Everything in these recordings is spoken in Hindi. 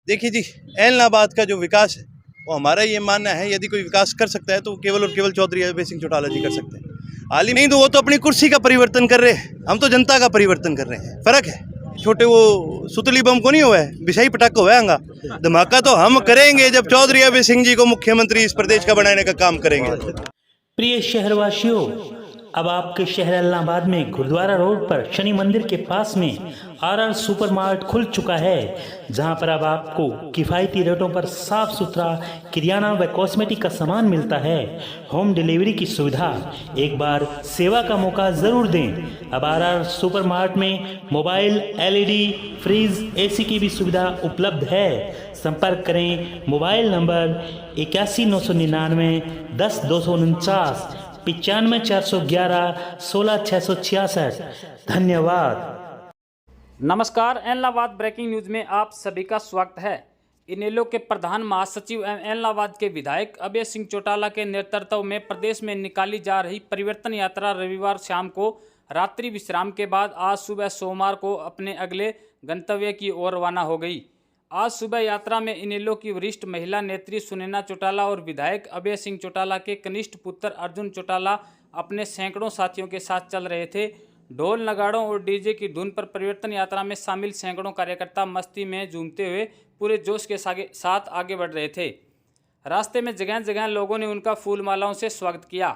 देखिए जी, ऐलनाबाद का जो विकास है वो हमारा ये मानना है, यदि कोई विकास कर सकता है तो केवल और केवल चौधरी अभय सिंह चौटाला जी कर सकते हैं। हाल ही नहीं तो वो तो अपनी कुर्सी का परिवर्तन कर रहे हैं, हम तो जनता का परिवर्तन कर रहे हैं। फर्क है। छोटे वो सुतली बम को नहीं हुआ है, बिशाई पटाखा हुआ है। धमाका तो हम करेंगे जब चौधरी अभय सिंह जी को मुख्यमंत्री इस प्रदेश का बनाने का काम करेंगे। प्रिय शहरवासियों, अब आपके शहर ऐलनाबाद में गुरुद्वारा रोड पर शनि मंदिर के पास में आरआर सुपरमार्ट खुल चुका है, जहां पर अब आपको किफ़ायती रेटों पर साफ सुथरा किराना व कॉस्मेटिक का सामान मिलता है। होम डिलीवरी की सुविधा, एक बार सेवा का मौका ज़रूर दें। अब आरआर सुपरमार्ट में मोबाइल, एलईडी, फ्रिज, एसी की भी सुविधा उपलब्ध है। संपर्क करें मोबाइल नंबर 81 999 10 249, 95 411 16 666। धन्यवाद। नमस्कार, ऐलनाबाद ब्रेकिंग न्यूज़ में आप सभी का स्वागत है। इनेलो के प्रधान महासचिव एवं ऐलनाबाद के विधायक अभय सिंह चौटाला के नेतृत्व में प्रदेश में निकाली जा रही परिवर्तन यात्रा रविवार शाम को रात्रि विश्राम के बाद आज सुबह सोमवार को अपने अगले गंतव्य की ओर रवाना हो गई। आज सुबह यात्रा में इनेलो की वरिष्ठ महिला नेत्री सुनैना चौटाला और विधायक अभय सिंह चौटाला के कनिष्ठ पुत्र अर्जुन चौटाला अपने सैकड़ों साथियों के साथ चल रहे थे। ढोल, नगाड़ों और डीजे की धुन पर परिवर्तन यात्रा में शामिल सैकड़ों कार्यकर्ता मस्ती में झूमते हुए पूरे जोश के साथ आगे बढ़ रहे थे। रास्ते में जगह जगह लोगों ने उनका फूल मालाओं से स्वागत किया।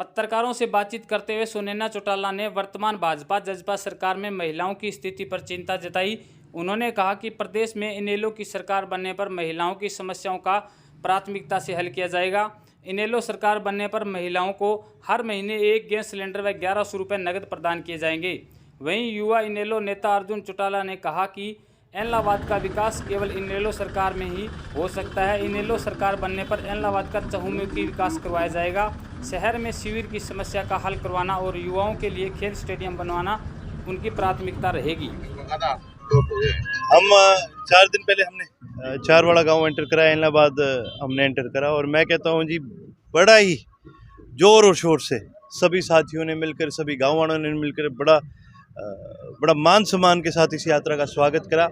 पत्रकारों से बातचीत करते हुए सुनैना चौटाला ने वर्तमान भाजपा जजपा सरकार में महिलाओं की स्थिति पर चिंता जताई। उन्होंने कहा कि प्रदेश में इनेलो की सरकार बनने पर महिलाओं की समस्याओं का प्राथमिकता से हल किया जाएगा। इनेलो सरकार बनने पर महिलाओं को हर महीने एक गैस सिलेंडर व 1100 रुपये नकद प्रदान किए जाएंगे। वहीं युवा इनेलो नेता अर्जुन चौटाला ने कहा कि ऐलनाबाद का विकास केवल इनेलो सरकार में ही हो सकता है। इनेलो सरकार बनने पर ऐलनाबाद का चहुमुखी विकास करवाया जाएगा। शहर में शिविर की समस्या का हल करवाना और युवाओं के लिए खेल स्टेडियम बनवाना उनकी प्राथमिकता रहेगी। हम 4 दिन पहले हमने चारवाड़ा गांव एंटर करा, ऐलनाबाद हमने एंटर करा, और मैं कहता हूं जी, बड़ा ही जोर और शोर से सभी साथियों ने मिलकर, सभी गाँव वालों ने मिलकर बड़ा मान सम्मान के साथ इस यात्रा का स्वागत करा।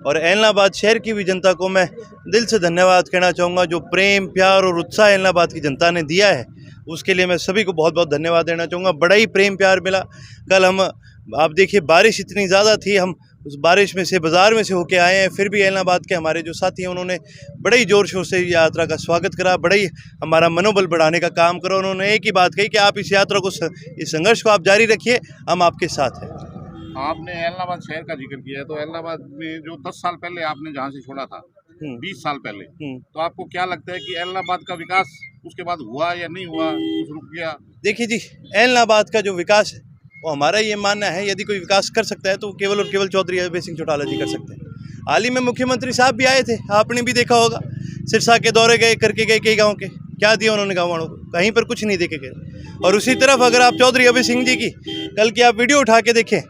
और ऐलनाबाद शहर की भी जनता को मैं दिल से धन्यवाद कहना चाहूँगा। जो प्रेम, प्यार और उत्साह ऐलनाबाद की जनता ने दिया है उसके लिए मैं सभी को बहुत बहुत धन्यवाद देना चाहूँगा। बड़ा ही प्रेम प्यार मिला। कल आप देखिए, बारिश इतनी ज़्यादा थी, हम उस बारिश में से, बाज़ार में से होके आए हैं, फिर भी ऐलनाबाद के हमारे जो साथी हैं उन्होंने बड़े ही जोर शोर से यात्रा का स्वागत करा, बड़ा ही हमारा मनोबल बढ़ाने का काम करा। उन्होंने एक ही बात कही कि आप इस यात्रा को, इस संघर्ष को आप जारी रखिए, हम आपके साथ हैं। आपने ऐलनाबाद शहर का जिक्र किया है, तो ऐलनाबाद में जो 10 साल पहले आपने जहाँ से छोड़ा था, 20 साल पहले, तो आपको क्या लगता है कि ऐलनाबाद का विकास उसके बाद हुआ या नहीं हुआ, कुछ रुक गया? देखिए जी, ऐलनाबाद का जो विकास है वो हमारा ये मानना है, यदि कोई विकास कर सकता है तो केवल और केवल चौधरी अभय सिंह चौटाला जी कर सकते हैं। हाल ही में मुख्यमंत्री साहब भी आए थे, आपने भी देखा होगा। सिरसा के दौरे करके गए कई गाँव के, क्या दिया उन्होंने गाँव वालों को? कहीं पर कुछ नहीं देखे गए। और उसी तरफ अगर आप चौधरी अभय सिंह जी की कल की आप वीडियो उठा के देखें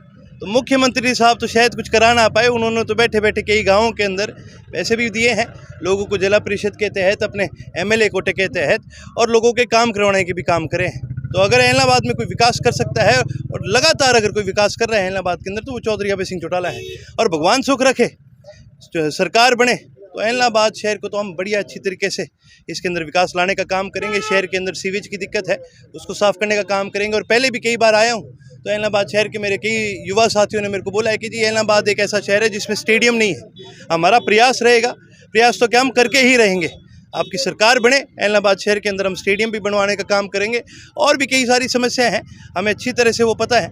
तो मुख्यमंत्री साहब तो शायद कुछ करा ना पाए। उन्होंने तो बैठे बैठे कई गाँवों के अंदर पैसे भी दिए हैं लोगों को, जिला परिषद के तहत, अपने MLA कोटे के तहत, और लोगों के काम करवाने के भी काम करे हैं। तो अगर ऐलनाबाद में कोई विकास कर सकता है, और लगातार अगर कोई विकास कर रहा है ऐलनाबाद के अंदर, तो वो चौधरी अभय सिंह चौटाला है। और भगवान सुख रखे, सरकार बने तो ऐलनाबाद शहर को तो हम बढ़िया अच्छी तरीके से इसके अंदर विकास लाने का काम करेंगे। शहर के अंदर सीवेज की दिक्कत है, उसको साफ़ करने का काम करेंगे। और पहले भी कई बार आया हूँ तो ऐलनाबाद शहर के मेरे कई युवा साथियों ने मेरे को बोला है कि जी, ऐलनाबाद एक ऐसा शहर है जिसमें स्टेडियम नहीं है। हमारा प्रयास रहेगा, प्रयास तो क्या, हम करके ही रहेंगे। आपकी सरकार बने, ऐलनाबाद शहर के अंदर हम स्टेडियम भी बनवाने का काम करेंगे। और भी कई सारी समस्याएं हैं, हमें अच्छी तरह से वो पता है,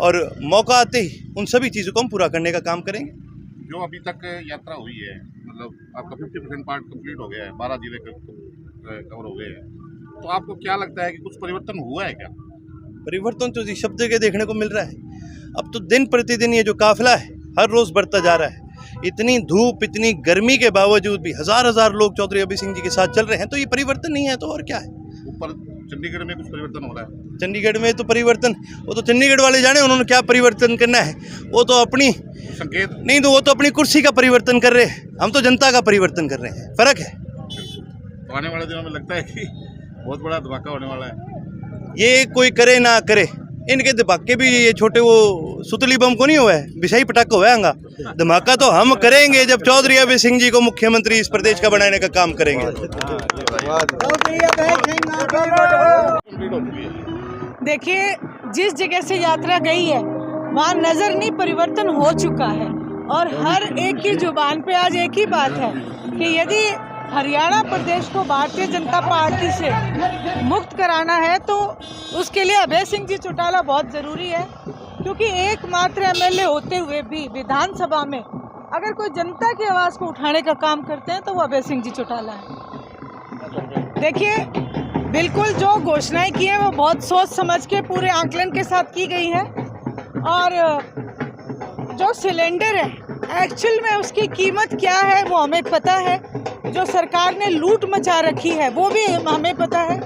और मौका आते ही उन सभी चीज़ों को हम पूरा करने का काम करेंगे। जो अभी तक यात्रा हुई है, मतलब आपका 50% पार्ट कंप्लीट हो गया है, 12 जिले कवर हो गए हैं, तो आपको क्या लगता है कि कुछ परिवर्तन हुआ है क्या? परिवर्तन तो जी सब जगह देखने को मिल रहा है। अब तो दिन प्रतिदिन ये जो काफिला है हर रोज़ बढ़ता जा रहा है। इतनी धूप, इतनी गर्मी के बावजूद भी हजार लोग चौधरी अभय सिंह जी के साथ चल रहे हैं, तो ये परिवर्तन नहीं है तो और क्या है? ऊपर चंडीगढ़ में कुछ परिवर्तन हो रहा है? चंडीगढ़ में तो परिवर्तन, वो तो चंडीगढ़ वाले जाने उन्होंने क्या परिवर्तन करना है। वो तो अपनी संकेत नहीं, तो वो तो अपनी कुर्सी का परिवर्तन कर रहे हैं, हम तो जनता का परिवर्तन कर रहे हैं। फर्क है। तो आने वाले दिनों में लगता है कि बहुत बड़ा धमाका होने वाला है। ये कोई करे ना करे, इनके धमाके भी ये छोटे वो सुतली बम को नहीं हुआ है, विषाई पटाखा हुआ है। धमाका तो हम करेंगे जब चौधरी अभय सिंह जी को मुख्यमंत्री इस प्रदेश का बनाने का काम करेंगे। देखिए, जिस जगह से यात्रा गई है वहाँ नजर नहीं परिवर्तन हो चुका है और हर एक की जुबान पे आज एक ही बात है कि यदि हरियाणा प्रदेश को भारतीय जनता पार्टी से मुक्त कराना है तो उसके लिए अभय सिंह जी चौटाला बहुत ज़रूरी है, क्योंकि एकमात्र एमएलए होते हुए भी विधानसभा में अगर कोई जनता की आवाज़ को उठाने का काम करते हैं तो वो अभय सिंह जी चौटाला है। देखिए, बिल्कुल जो घोषणाएं की हैं वो बहुत सोच समझ के पूरे आंकलन के साथ की गई हैं और जो सिलेंडर है एक्चुअल में उसकी कीमत क्या है वो हमें पता है, जो सरकार ने लूट मचा रखी है वो भी हमें पता है।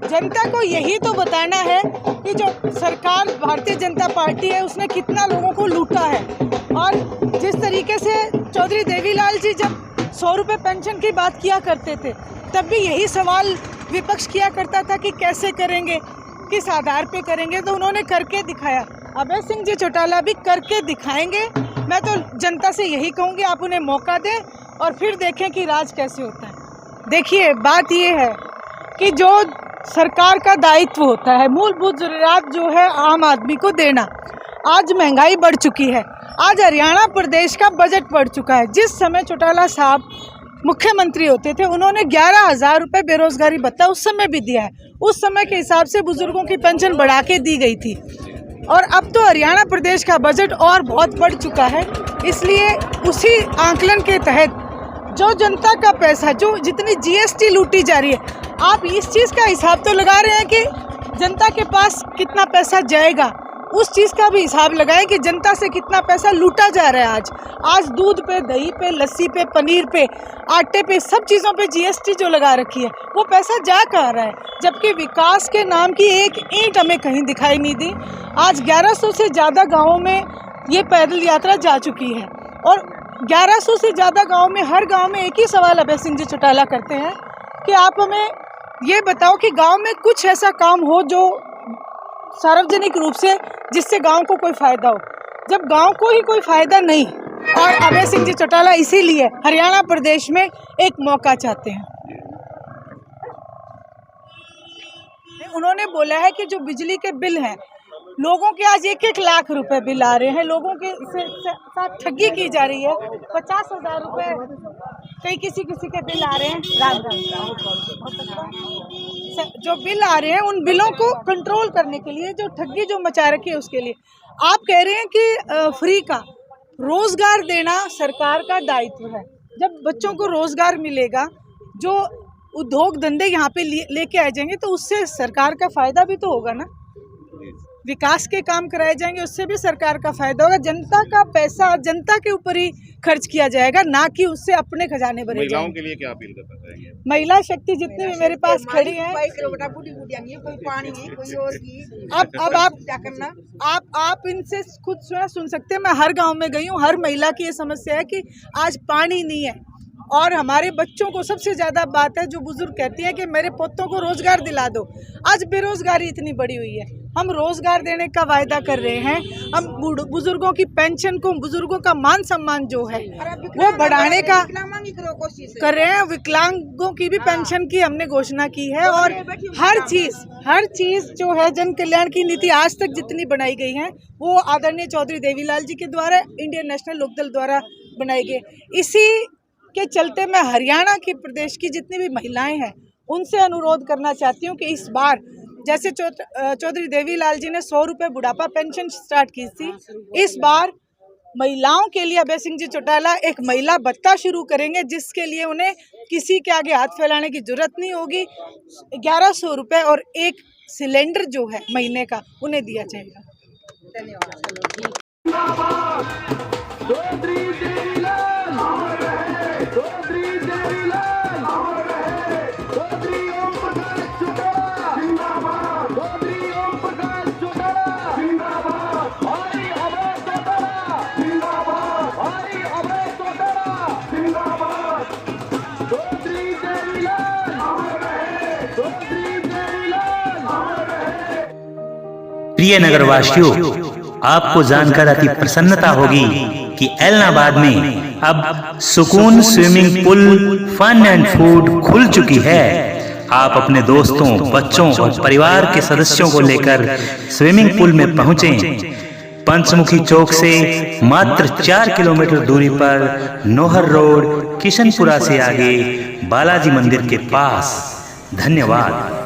जनता को यही तो बताना है कि जो सरकार भारतीय जनता पार्टी है उसने कितना लोगों को लूटा है। और जिस तरीके से चौधरी देवीलाल जी जब 100 रुपये पेंशन की बात किया करते थे तब भी यही सवाल विपक्ष किया करता था कि कैसे करेंगे, किस आधार पे करेंगे, तो उन्होंने करके दिखाया। अभय सिंह जी चौटाला भी करके दिखाएंगे। मैं तो जनता से यही कहूँगी, आप उन्हें मौका दें और फिर देखें कि राज कैसे होता है। देखिए, बात ये है कि जो सरकार का दायित्व होता है मूलभूत ज़रूरियात जो है आम आदमी को देना, आज महंगाई बढ़ चुकी है, आज हरियाणा प्रदेश का बजट बढ़ चुका है। जिस समय चौटाला साहब मुख्यमंत्री होते थे उन्होंने 11,000 रुपये बेरोजगारी भत्ता उस समय भी दिया है, उस समय के हिसाब से बुजुर्गों की पेंशन बढ़ा के दी गई थी। और अब तो हरियाणा प्रदेश का बजट और बहुत बढ़ चुका है, इसलिए उसी आंकलन के तहत जो जनता का पैसा, जो जितनी जीएसटी लूटी जा रही है, आप इस चीज़ का हिसाब तो लगा रहे हैं कि जनता के पास कितना पैसा जाएगा, उस चीज़ का भी हिसाब लगाएं कि जनता से कितना पैसा लूटा जा रहा है। आज दूध पे, दही पे, लस्सी पे, पनीर पे, आटे पे, सब चीज़ों पे जीएसटी जो लगा रखी है वो पैसा जा कहाँ रहा है, जबकि विकास के नाम की एक ईंट हमें कहीं दिखाई नहीं दी। आज 1100 से ज़्यादा गाँवों में ये पैदल यात्रा जा चुकी है और 1100 से ज़्यादा गाँव में हर गाँव में एक ही सवाल अभय सिंह जी चौटाला करते हैं कि आप हमें ये बताओ कि गाँव में कुछ ऐसा काम हो जो सार्वजनिक रूप से जिससे गांव को कोई फायदा हो। जब गांव को ही कोई फायदा नहीं, और अभय सिंह जी चौटाला इसीलिए हरियाणा प्रदेश में एक मौका चाहते हैं। उन्होंने बोला है कि जो बिजली के बिल हैं लोगों के आज 1-1 लाख रुपए बिल आ रहे हैं, लोगों के साथ ठगी की जा रही है। 50,000 रुपए कई किसी के बिल आ रहे हैं। जो बिल आ रहे हैं उन बिलों को कंट्रोल करने के लिए जो ठगी जो मचा रखी है उसके लिए आप कह रहे हैं कि फ्री का रोजगार देना सरकार का दायित्व है। जब बच्चों को रोजगार मिलेगा, जो उद्योग धंधे यहाँ पे लेके आ जाएंगे तो उससे सरकार का फायदा भी तो होगा ना, विकास के काम कराए जाएंगे उससे भी सरकार का फायदा होगा। जनता का पैसा जनता के ऊपर ही खर्च किया जाएगा, ना कि उससे अपने खजाने भरे जाएंगे। महिलाओं के लिए क्या अपील करना चाहेंगे? महिला शक्ति जितनी भी मेरे पास खड़ी है, अब आप इनसे खुद सुन सकते हैं। मैं हर गांव में गई हूँ, हर महिला की ये समस्या है कि आज पानी नहीं है और हमारे बच्चों को सबसे ज़्यादा बात है, जो बुजुर्ग कहती है कि मेरे पोतों को रोजगार दिला दो। आज बेरोजगारी इतनी बड़ी हुई है, हम रोजगार देने का वायदा कर रहे हैं, हम बुजुर्गों की पेंशन को, बुजुर्गों का मान सम्मान जो है वो बढ़ाने का कर रहे हैं। विकलांगों की भी पेंशन की हमने घोषणा की है और हर चीज़ जो है जन कल्याण की नीति आज तक जितनी बनाई गई है वो आदरणीय चौधरी देवीलाल जी के द्वारा, इंडियन नेशनल लोकदल द्वारा बनाई गई। इसी के चलते मैं हरियाणा की प्रदेश की जितनी भी महिलाएं हैं उनसे अनुरोध करना चाहती हूँ कि इस बार जैसे चौधरी देवीलाल जी ने 100 रुपये बुढ़ापा पेंशन स्टार्ट की थी, इस बार महिलाओं के लिए अभय सिंह जी चौटाला एक महिला भत्ता शुरू करेंगे, जिसके लिए उन्हें किसी के आगे हाथ फैलाने की जरूरत नहीं होगी। 1100 रुपये और एक सिलेंडर जो है महीने का उन्हें दिया जाएगा। धन्यवाद। प्रिय नगरवासियों, आपको जानकर अति प्रसन्नता होगी कि ऐलनाबाद में अब Sukoon swimming pool, fun and food खुल चुकी है। आप अपने दोस्तों, बच्चों और परिवार के सदस्यों को लेकर स्विमिंग पूल में पहुंचें। पंचमुखी चौक से मात्र 4 किलोमीटर दूरी पर नोहर रोड, किशनपुरा से आगे बालाजी मंदिर के पास। धन्यवाद।